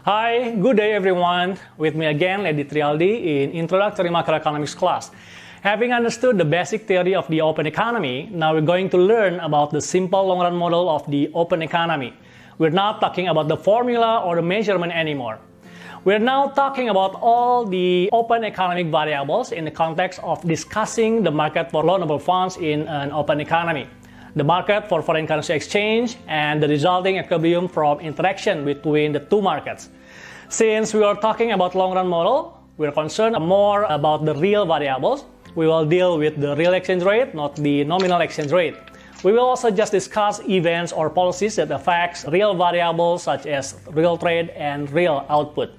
Hi, good day everyone. With me again, Lady Trialdi in Introductory Macroeconomics class. Having understood the basic theory of the open economy, now we're going to learn about the simple long-run model of the open economy. We're not talking about the formula or the measurement anymore. We're now talking about all the open economic variables in the context of discussing the market for loanable funds in an open economy, the market for foreign currency exchange, and the resulting equilibrium from interaction between the two markets. Since we are talking about long-run model, we're concerned more about the real variables. We will deal with the real exchange rate, not the nominal exchange rate. We will also just discuss events or policies that affect real variables such as real trade and real output.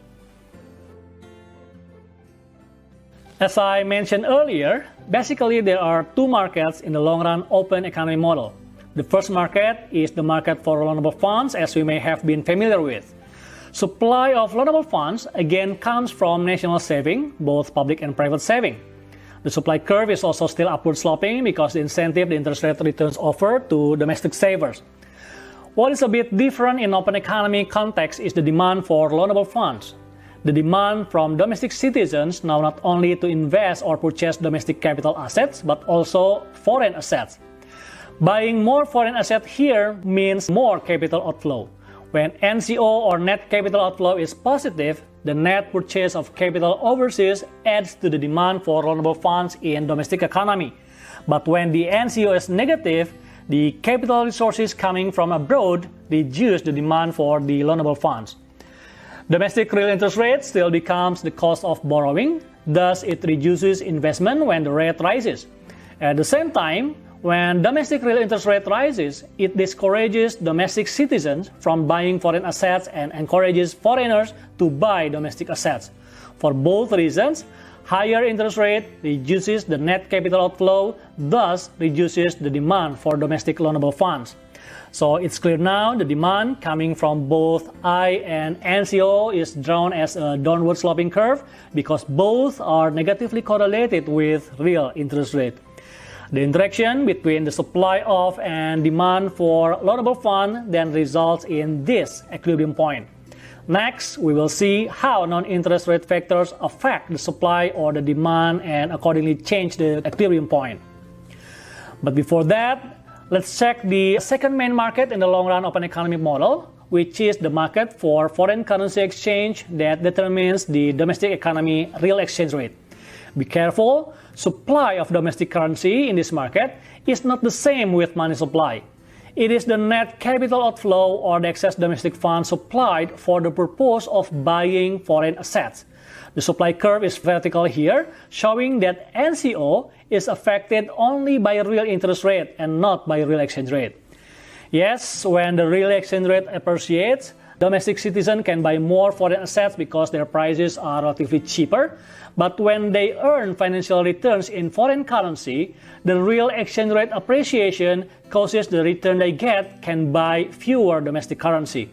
As I mentioned earlier, basically there are two markets in the long-run open economy model. The first market is the market for loanable funds, as we may have been familiar with. Supply of loanable funds again comes from national saving, both public and private saving. The supply curve is also still upward sloping because the incentive the interest rate returns offer to domestic savers. What is a bit different in open economy context is the demand for loanable funds. The demand from domestic citizens now not only to invest or purchase domestic capital assets, but also foreign assets. Buying more foreign assets here means more capital outflow. When NCO or net capital outflow is positive, the net purchase of capital overseas adds to the demand for loanable funds in domestic economy. But when the NCO is negative, the capital resources coming from abroad reduce the demand for the loanable funds. Domestic real interest rate still becomes the cost of borrowing, thus it reduces investment when the rate rises. At the same time, when domestic real interest rate rises, it discourages domestic citizens from buying foreign assets and encourages foreigners to buy domestic assets. For both reasons, higher interest rate reduces the net capital outflow, thus reduces the demand for domestic loanable funds. So it's clear now the demand coming from both I and NCO is drawn as a downward sloping curve because both are negatively correlated with real interest rate. The interaction between the supply of and demand for loanable fund then results in this equilibrium point. Next, we will see how non-interest rate factors affect the supply or the demand and accordingly change the equilibrium point. But before that, let's check the second main market in the long-run open economy model, which is the market for foreign currency exchange that determines the domestic economy real exchange rate. Be careful, supply of domestic currency in this market is not the same with money supply. It is the net capital outflow or the excess domestic funds supplied for the purpose of buying foreign assets. The supply curve is vertical here, showing that NCO is affected only by real interest rate and not by real exchange rate. Yes, when the real exchange rate appreciates, domestic citizens can buy more foreign assets because their prices are relatively cheaper. But when they earn financial returns in foreign currency, the real exchange rate appreciation causes the return they get can buy fewer domestic currency.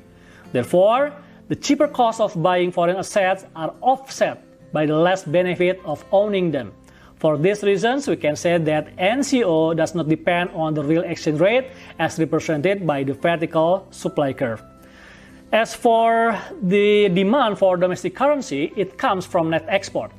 Therefore, the cheaper cost of buying foreign assets are offset by the less benefit of owning them. For these reasons, we can say that NCO does not depend on the real exchange rate as represented by the vertical supply curve. As for the demand for domestic currency, it comes from net export.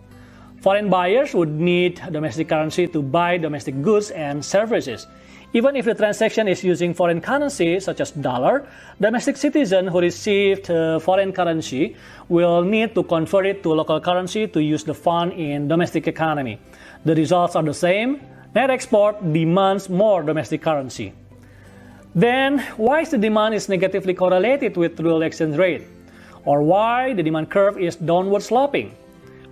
Foreign buyers would need domestic currency to buy domestic goods and services. Even if the transaction is using foreign currency, such as dollar, domestic citizens who received foreign currency will need to convert it to local currency to use the fund in domestic economy. The results are the same. Net export demands more domestic currency. Then, why is the demand is negatively correlated with real exchange rate? Or why the demand curve is downward sloping?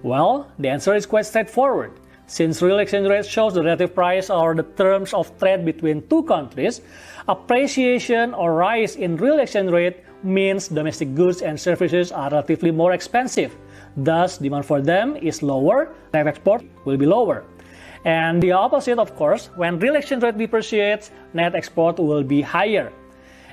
Well, the answer is quite straightforward. Since real exchange rate shows the relative price or the terms of trade between two countries, appreciation or rise in real exchange rate means domestic goods and services are relatively more expensive. Thus, demand for them is lower, net export will be lower. And the opposite, of course, when real exchange rate depreciates, net export will be higher.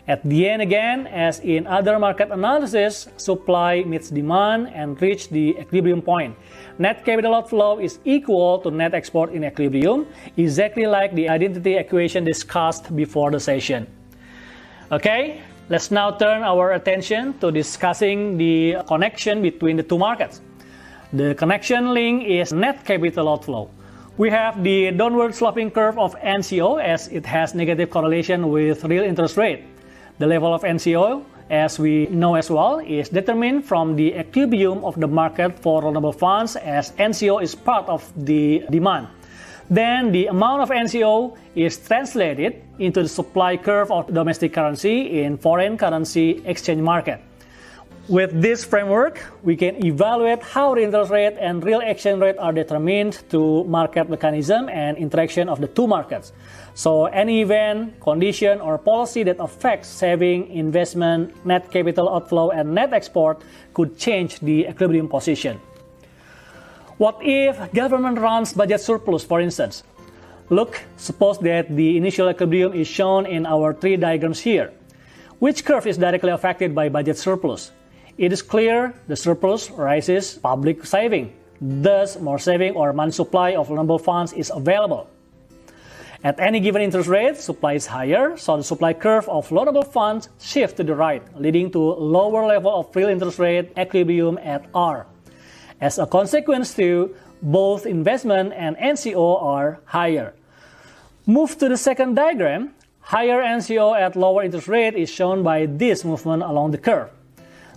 At the end again, as in other market analysis, supply meets demand and reach the equilibrium point. Net capital outflow is equal to net export in equilibrium, exactly like the identity equation discussed before the session. Okay, Let's now turn our attention to discussing the connection between the two markets. The connection link is net capital outflow. We have the downward sloping curve of NCO as it has negative correlation with real interest rate. The level of NCO, as we know as well, is determined from the equilibrium of the market for loanable funds as NCO is part of the demand. Then the amount of NCO is translated into the supply curve of domestic currency in foreign currency exchange market. With this framework, we can evaluate how the interest rate and real exchange rate are determined through market mechanism and interaction of the two markets. So any event, condition, or policy that affects saving, investment, net capital outflow, and net export could change the equilibrium position. What if government runs budget surplus, for instance? Look, suppose that the initial equilibrium is shown in our three diagrams here. Which curve is directly affected by budget surplus? It is clear the surplus rises public saving. Thus, more saving or money supply of loanable funds is available. At any given interest rate, supply is higher, so the supply curve of loanable funds shifts to the right, leading to lower level of real interest rate equilibrium at R. As a consequence too, both investment and NCO are higher. Move to the second diagram. Higher NCO at lower interest rate is shown by this movement along the curve.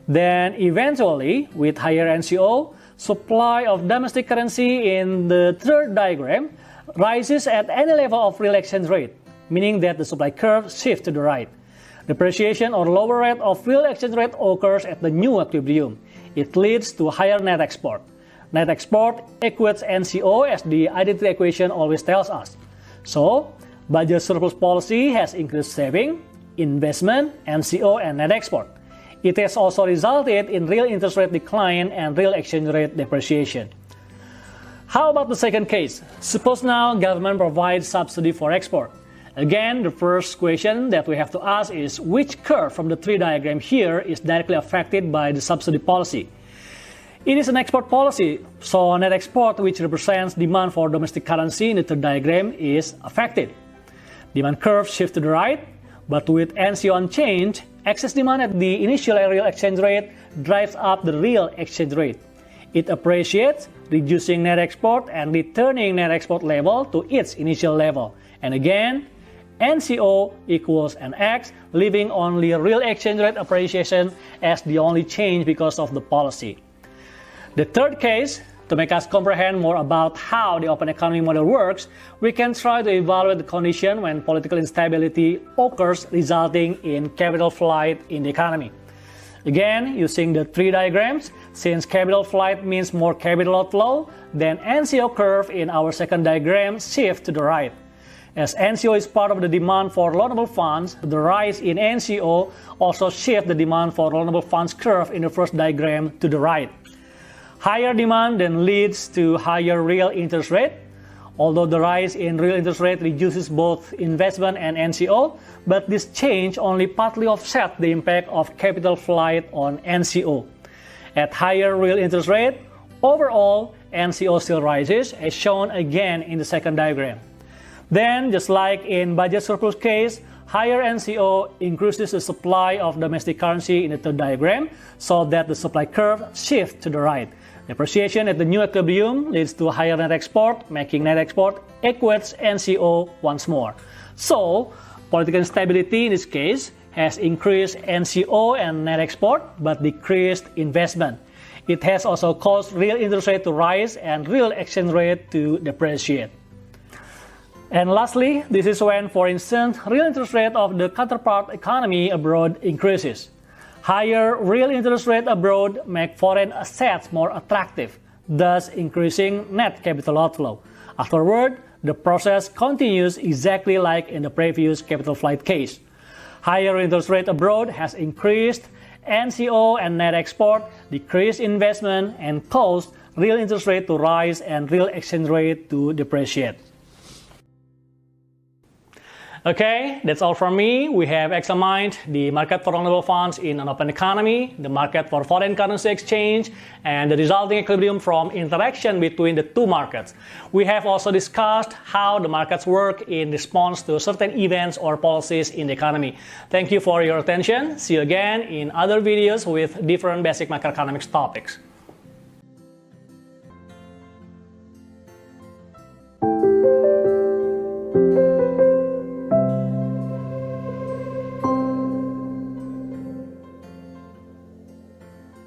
Then eventually, with higher NCO, supply of domestic currency in the third diagram rises at any level of real exchange rate, meaning that the supply curve shifts to the right. Depreciation or lower rate of real exchange rate occurs at the new equilibrium. It leads to higher net export. Net export equates NCO as the identity equation always tells us. So, budget surplus policy has increased saving, investment, NCO, and net export. It has also resulted in real interest rate decline and real exchange rate depreciation. How about the second case? Suppose now government provides subsidy for export. Again, the first question that we have to ask is which curve from the three diagrams here is directly affected by the subsidy policy? It is an export policy, so net export, which represents demand for domestic currency in the third diagram, is affected. Demand curve shifts to the right, but with NCO unchanged, excess demand at the initial real exchange rate drives up the real exchange rate. It appreciates, reducing net export and returning net export level to its initial level. And again, NCO equals NX, leaving only real exchange rate appreciation as the only change because of the policy. The third case, to make us comprehend more about how the open economy model works, we can try to evaluate the condition when political instability occurs resulting in capital flight in the economy. Again, using the three diagrams, since capital flight means more capital outflow, then NCO curve in our second diagram shifts to the right. As NCO is part of the demand for loanable funds, the rise in NCO also shifts the demand for loanable funds curve in the first diagram to the right. Higher demand then leads to higher real interest rate. Although the rise in real interest rate reduces both investment and NCO, but this change only partly offsets the impact of capital flight on NCO. At higher real interest rate, overall NCO still rises, as shown again in the second diagram. Then, just like in budget surplus case, higher NCO increases the supply of domestic currency in the third diagram, so that the supply curve shifts to the right. Depreciation at the new equilibrium leads to higher net export, making net export equates NCO once more. So, political instability in this case has increased NCO and net export, but decreased investment. It has also caused real interest rate to rise and real exchange rate to depreciate. And lastly, this is when, for instance, real interest rate of the counterpart economy abroad increases. Higher real interest rate abroad make foreign assets more attractive, thus increasing net capital outflow. Afterward, the process continues exactly like in the previous capital flight case. Higher interest rate abroad has increased NCO and net export, decreased investment, and caused real interest rate to rise and real exchange rate to depreciate. Okay, that's all from me. We have examined the market for loanable funds in an open economy, the market for foreign currency exchange, and the resulting equilibrium from interaction between the two markets. We have also discussed how the markets work in response to certain events or policies in the economy. Thank you for your attention. See you again in other videos with different basic macroeconomics topics.